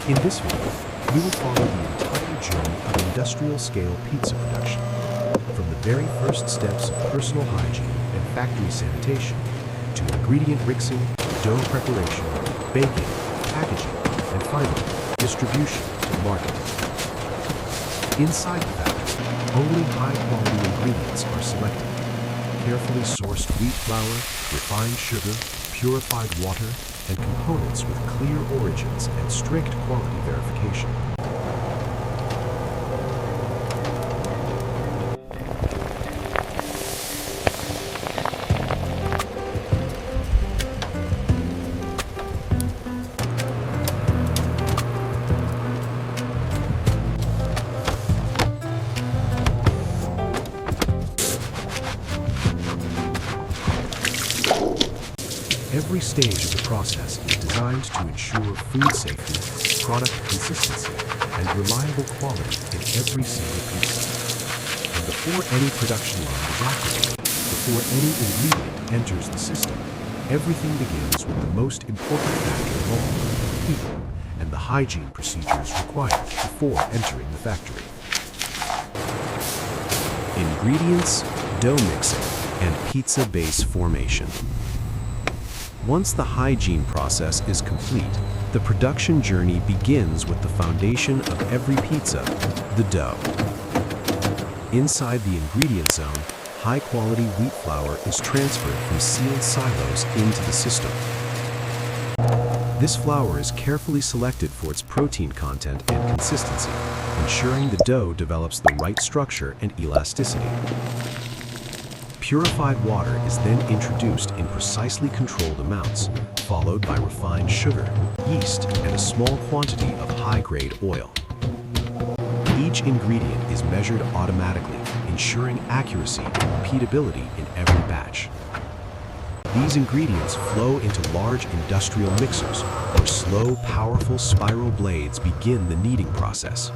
In this video, we will follow the entire journey of industrial-scale pizza production, from the very first steps of personal hygiene and factory sanitation, to ingredient mixing, dough preparation, baking, packaging, and finally, distribution and marketing. Inside the factory, only high-quality ingredients are selected. Carefully sourced wheat flour, refined sugar, purified water, and components with clear origins and strict quality verification. Every stage of the process is designed to ensure food safety, product consistency, and reliable quality in every single pizza. And before any production line is activated, before any ingredient enters the system, everything begins with the most important factor of all, people, and the hygiene procedures required before entering the factory. Ingredients, dough mixing, and pizza base formation. Once the hygiene process is complete, the production journey begins with the foundation of every pizza, the dough. Inside the ingredient zone, high-quality wheat flour is transferred from sealed silos into the system. This flour is carefully selected for its protein content and consistency, ensuring the dough develops the right structure and elasticity. Purified water is then introduced in precisely controlled amounts, followed by refined sugar, yeast, and a small quantity of high-grade oil. Each ingredient is measured automatically, ensuring accuracy and repeatability in every batch. These ingredients flow into large industrial mixers, where slow, powerful spiral blades begin the kneading process.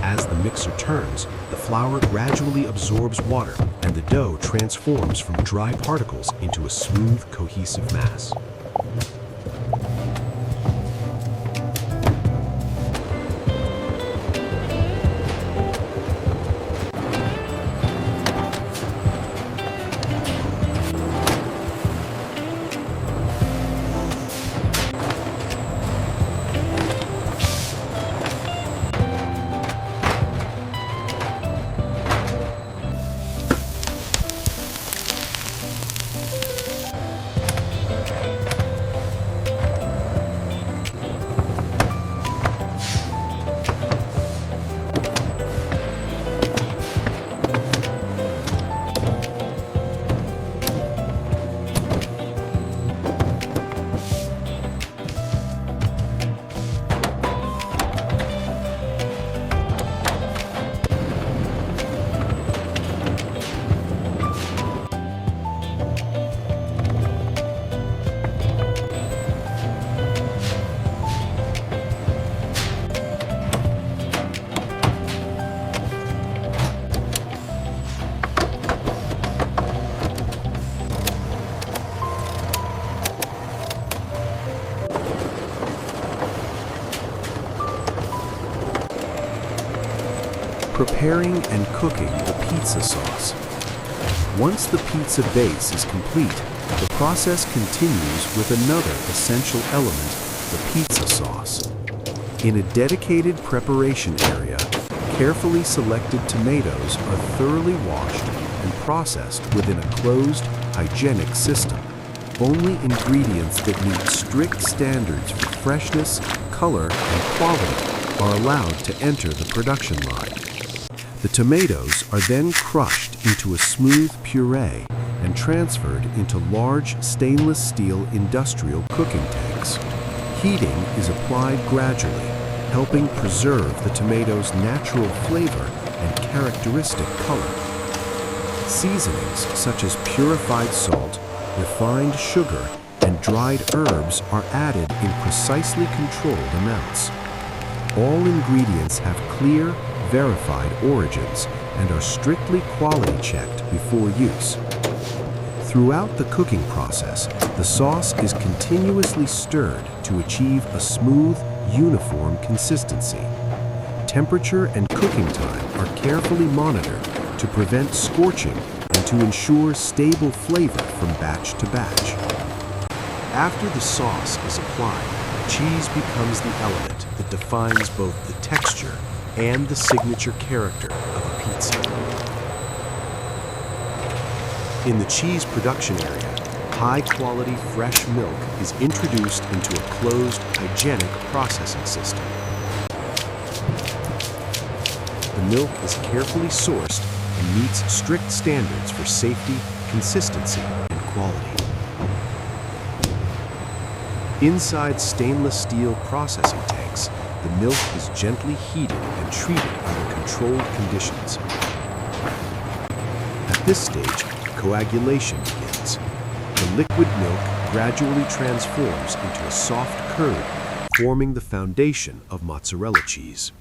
As the mixer turns, the flour gradually absorbs water and the dough transforms from dry particles into a smooth, cohesive mass. Preparing and cooking the pizza sauce. Once the pizza base is complete, the process continues with another essential element, the pizza sauce. In a dedicated preparation area, carefully selected tomatoes are thoroughly washed and processed within a closed, hygienic system. Only ingredients that meet strict standards for freshness, color, and quality are allowed to enter the production line. The tomatoes are then crushed into a smooth puree and transferred into large stainless steel industrial cooking tanks. Heating is applied gradually, helping preserve the tomato's natural flavor and characteristic color. Seasonings such as purified salt, refined sugar, and dried herbs are added in precisely controlled amounts. All ingredients have clear, verified origins and are strictly quality checked before use. Throughout the cooking process, the sauce is continuously stirred to achieve a smooth, uniform consistency. Temperature and cooking time are carefully monitored to prevent scorching and to ensure stable flavor from batch to batch. After the sauce is applied, cheese becomes the element that defines both the texture and the signature character of a pizza. In the cheese production area, high-quality fresh milk is introduced into a closed, hygienic processing system. The milk is carefully sourced and meets strict standards for safety, consistency, and quality. Inside stainless steel processing tanks, the milk is gently heated and treated under controlled conditions. At this stage, coagulation begins. The liquid milk gradually transforms into a soft curd, forming the foundation of mozzarella cheese.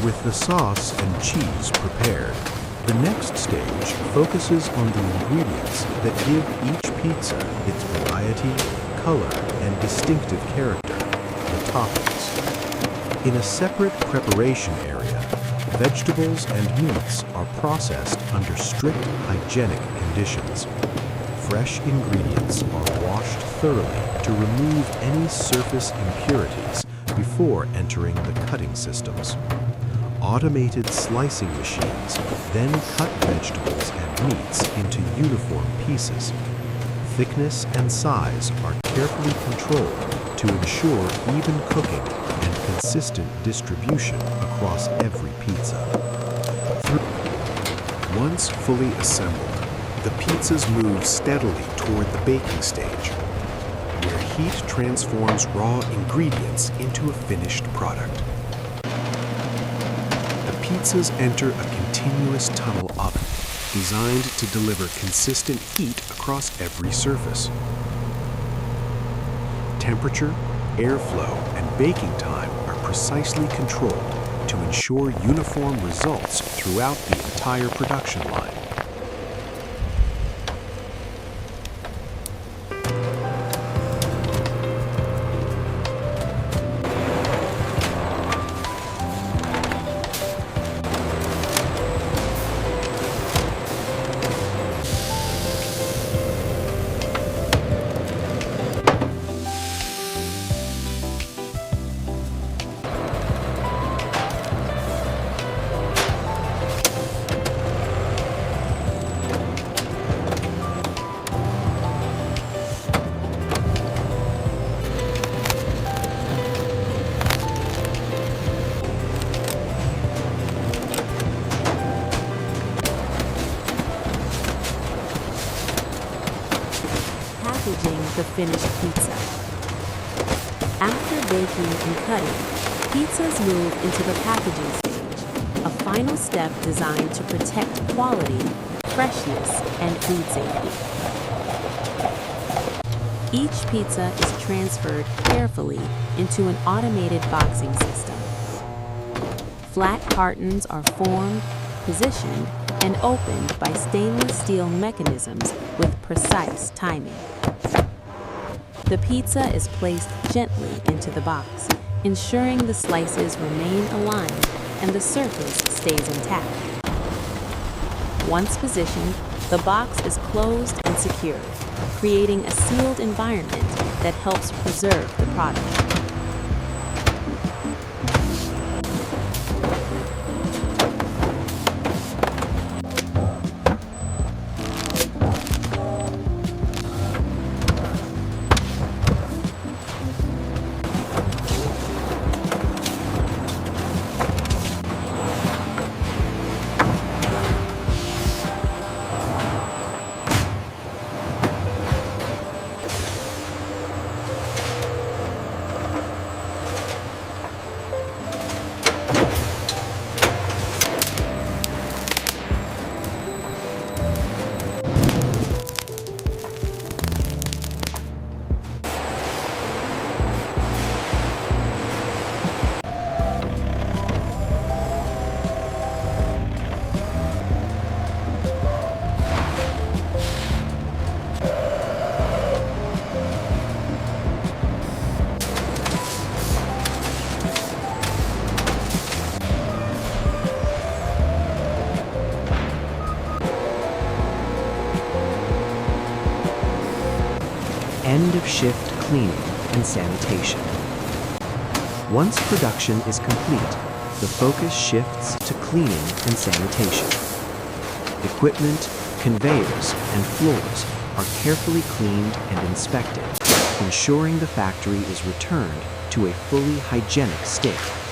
With the sauce and cheese prepared, the next stage focuses on the ingredients that give each pizza its variety, color, and distinctive character, the toppings. In a separate preparation area, vegetables and meats are processed under strict hygienic conditions. Fresh ingredients are washed thoroughly to remove any surface impurities before entering the cutting systems. Automated slicing machines then cut vegetables and meats into uniform pieces. Thickness and size are carefully controlled to ensure even cooking and consistent distribution across every pizza. Once fully assembled, the pizzas move steadily toward the baking stage, where heat transforms raw ingredients into a finished product. Pizzas enter a continuous tunnel oven designed to deliver consistent heat across every surface. Temperature, airflow, and baking time are precisely controlled to ensure uniform results throughout the entire production line. Packaging the finished pizza. After baking and cutting, pizzas move into the packaging stage, a final step designed to protect quality, freshness, and food safety. Each pizza is transferred carefully into an automated boxing system. Flat cartons are formed, positioned, and opened by stainless steel mechanisms with precise timing. The pizza is placed gently into the box, ensuring the slices remain aligned and the surface stays intact. Once positioned, the box is closed and secured, creating a sealed environment that helps preserve the product. end-of-shift cleaning and sanitation. Once production is complete, the focus shifts to cleaning and sanitation. Equipment, conveyors, and floors are carefully cleaned and inspected, ensuring the factory is returned to a fully hygienic state.